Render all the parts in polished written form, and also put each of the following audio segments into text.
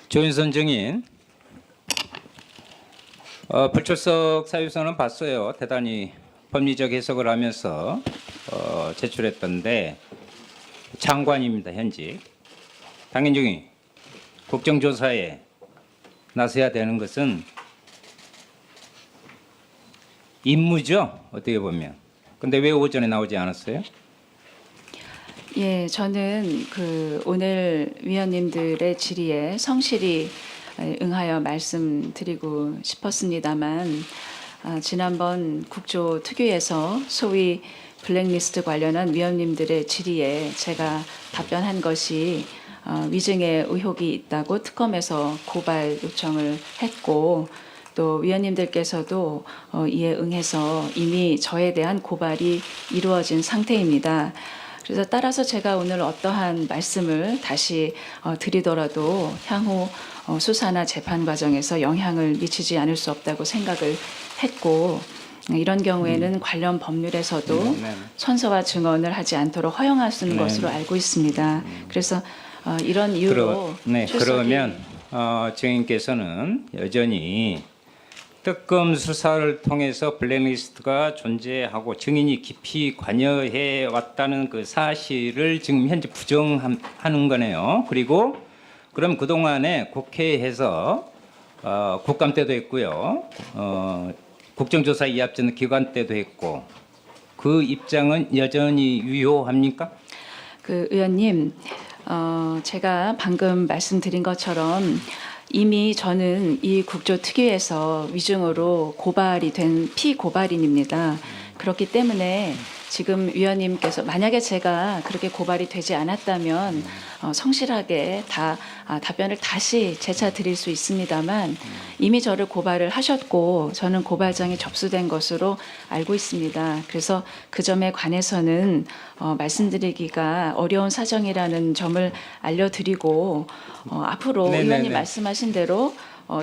조윤선 증인, 불출석 사유서는 봤어요. 대단히 법리적 해석을 하면서 제출했던데 장관입니다. 현직. 당연히 국정조사에 나서야 되는 것은 임무죠. 어떻게 보면. 근데 왜 오전에 나오지 않았어요? 예, 저는 오늘 위원님들의 질의에 성실히 응하여 말씀드리고 싶었습니다만 지난번 국조특위에서 소위 블랙리스트 관련한 위원님들의 질의에 제가 답변한 것이 위증의 의혹이 있다고 특검에서 고발 요청을 했고 또 위원님들께서도 이에 응해서 이미 저에 대한 고발이 이루어진 상태입니다. 그래서 따라서 제가 오늘 어떠한 말씀을 다시 드리더라도 향후 수사나 재판 과정에서 영향을 미치지 않을 수 없다고 생각을 했고 이런 경우에는 관련 법률에서도 선서와 증언을 하지 않도록 허용하시는 것으로 알고 있습니다. 그래서 이런 이유로 그러면 증인께서는 여전히 특검 수사를 통해서 블랙리스트가 존재하고 증인이 깊이 관여해 왔다는 그 사실을 지금 현재 부정하는 거네요. 그리고 그럼 그동안에 국회에서 국감 때도 했고요. 국정조사 이합전 기관 때도 했고 그 입장은 여전히 유효합니까? 의원님, 제가 방금 말씀드린 것처럼 이미 저는 이 국조특위에서 위증으로 고발이 된 피고발인입니다. 그렇기 때문에 지금 위원님께서 만약에 제가 그렇게 고발이 되지 않았다면 성실하게 답변을 다시 재차 드릴 수 있습니다만 이미 저를 고발을 하셨고 저는 고발장이 접수된 것으로 알고 있습니다. 그래서 그 점에 관해서는 말씀드리기가 어려운 사정이라는 점을 알려드리고 앞으로 의원님 말씀하신 대로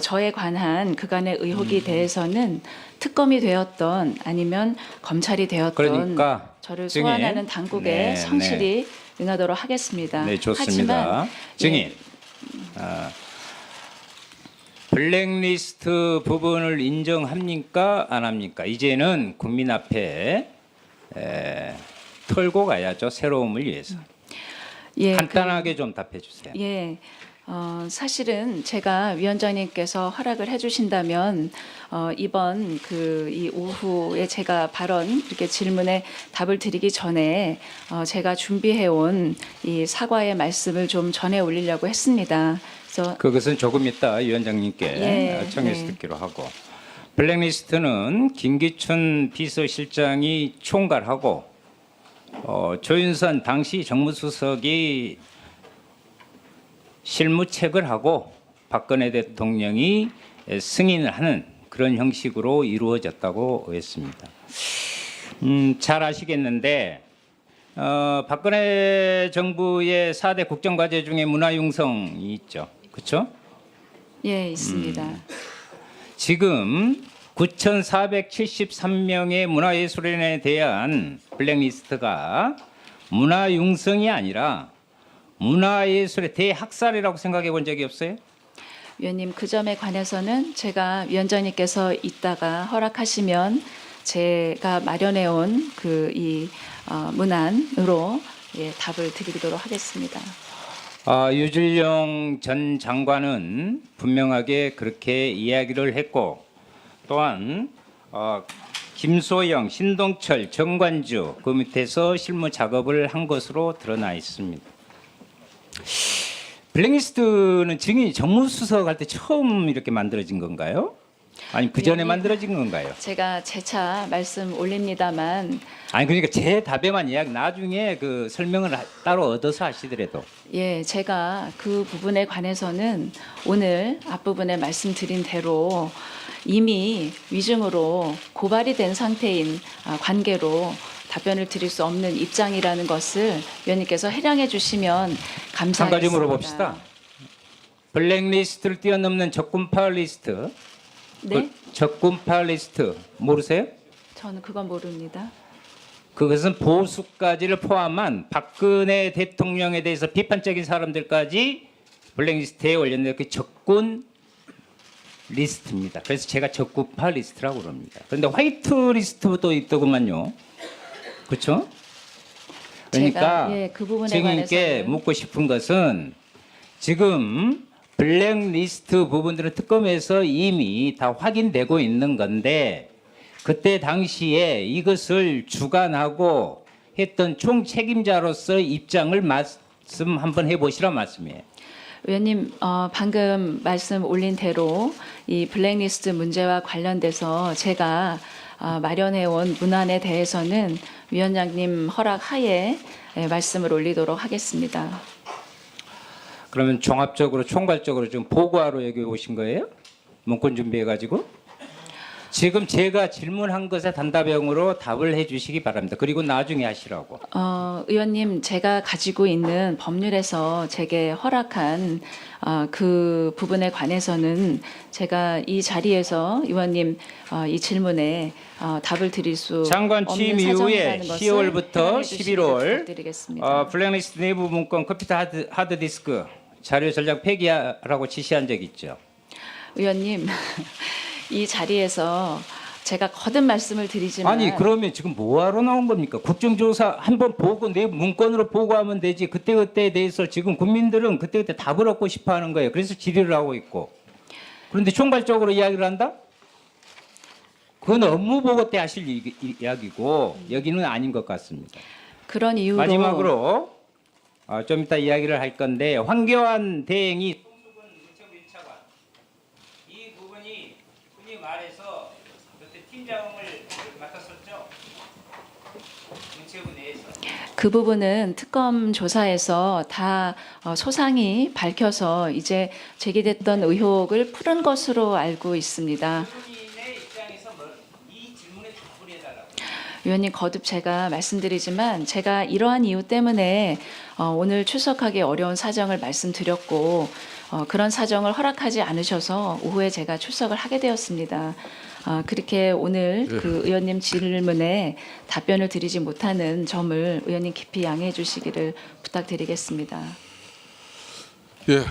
저에 관한 그간의 의혹에 대해서는 특검이 되었던 아니면 검찰이 되었던 그러니까 저를 소환하는 당국에 성실히 응하도록 하겠습니다. 네, 좋습니다. 하지만 증인, 블랙리스트 부분을 인정합니까? 안 합니까? 이제는 국민 앞에 털고 가야죠. 새로움을 위해서. 간단하게 좀 답해 주세요. 예. 사실은 제가 위원장님께서 허락을 해주신다면 이번 이 오후에 제가 발언 이렇게 질문에 답을 드리기 전에 제가 준비해온 이 사과의 말씀을 좀 전해 올리려고 했습니다. 그래서 그것은 조금 이따 위원장님께 청해서 듣기로 하고 블랙리스트는 김기춘 비서실장이 총괄하고 조윤선 당시 정무수석이 실무책을 하고 박근혜 대통령이 승인을 하는 그런 형식으로 이루어졌다고 했습니다. 잘 아시겠는데 박근혜 정부의 4대 국정과제 중에 문화융성이 있죠. 그렇죠? 예, 있습니다. 지금 9,473명의 문화예술인에 대한 블랙리스트가 문화융성이 아니라 문화예술의 대학살이라고 생각해 본 적이 없어요? 위원님, 그 점에 관해서는 제가 위원장님께서 이따가 허락하시면 제가 마련해 온 이 문안으로 답을 드리도록 하겠습니다. 유질용 전 장관은 분명하게 그렇게 이야기를 했고 또한 김소영, 신동철, 정관주 그 밑에서 실무 작업을 한 것으로 드러나 있습니다. 블랙리스트는 증인이 정무수석 할 때 처음 이렇게 만들어진 건가요? 아니 그 전에 만들어진 건가요? 제가 재차 말씀 올립니다만 아니 그러니까 제 답에만 이야기 나중에 그 설명을 따로 얻어서 하시더라도 제가 그 부분에 관해서는 오늘 앞부분에 말씀드린 대로 이미 위증으로 고발이 된 상태인 관계로 답변을 드릴 수 없는 입장이라는 것을 위원님께서 해량해 주시면 감사하겠습니다. 한 가지 물어봅시다. 블랙리스트를 뛰어넘는 적군파 리스트, 네? 적군파 리스트 모르세요? 저는 그건 모릅니다. 그것은 보수까지를 포함한 박근혜 대통령에 대해서 비판적인 사람들까지 블랙리스트에 올렸는데 그 적군 리스트입니다. 그래서 제가 적구파 리스트라고 그럽니다. 그런데 화이트 리스트도 있더구만요. 그렇죠? 그러니까 제가, 예, 그 부분에 증인께 관해서는- 묻고 싶은 것은 지금 블랙리스트 부분들은 특검에서 이미 다 확인되고 있는 건데 그때 당시에 이것을 주관하고 했던 총책임자로서 입장을 말씀 한번 해보시라 말씀이에요. 의원님, 방금 말씀 올린 대로 이 블랙리스트 문제와 관련돼서 제가 마련해온 문안에 대해서는 위원장님 허락 하에 말씀을 올리도록 하겠습니다. 그러면 종합적으로 총괄적으로 좀 보고하러 여기 오신 거예요? 문건 준비해 가지고 지금 제가 질문한 것에 단답형으로 답을 해주시기 바랍니다. 그리고 나중에 하시라고. 의원님, 제가 가지고 있는 법률에서 제게 허락한 그 부분에 관해서는 제가 이 자리에서 의원님 이 질문에 답을 드릴 수 장관 취임 없는 이후에 사정이라는 것을 10월부터 해명해 주시기를 11월 부탁드리겠습니다. 블랙리스트 내부 문건 컴퓨터 하드디스크 자료 전략 폐기하라고 지시한 적 있죠. 의원님, 이 자리에서 제가 거듭 말씀을 드리지만 아니 그러면 지금 뭐하러 나온 겁니까? 국정조사 한번 보고 내 문건으로 보고하면 되지. 그때그때에 대해서 지금 국민들은 그때그때 답을 얻고 싶어하는 거예요. 그래서 질의를 하고 있고. 그런데 총괄적으로 이야기를 한다? 그건 업무 보고 때 하실 이야기고 여기는 아닌 것 같습니다. 그런 이유로 마지막으로 좀 이따 이야기를 할 건데 황교안 대행이 이 부분이 흔히 말해서 그때 팀장을 맡았었죠. 문체부 내에서. 그 부분은 특검 조사에서 다 소상히 밝혀서 이제 제기됐던 의혹을 푸는 것으로 알고 있습니다. 본인의 입장에서 이 질문에 답을 해달라고. 위원님, 거듭 제가 말씀드리지만 제가 이러한 이유 때문에 오늘 출석하기 어려운 사정을 말씀드렸고 그런 사정을 허락하지 않으셔서 오후에 제가 출석을 하게 되었습니다. 그렇게 오늘 그 의원님 질문에 답변을 드리지 못하는 점을 의원님 깊이 양해해 주시기를 부탁드리겠습니다. 예,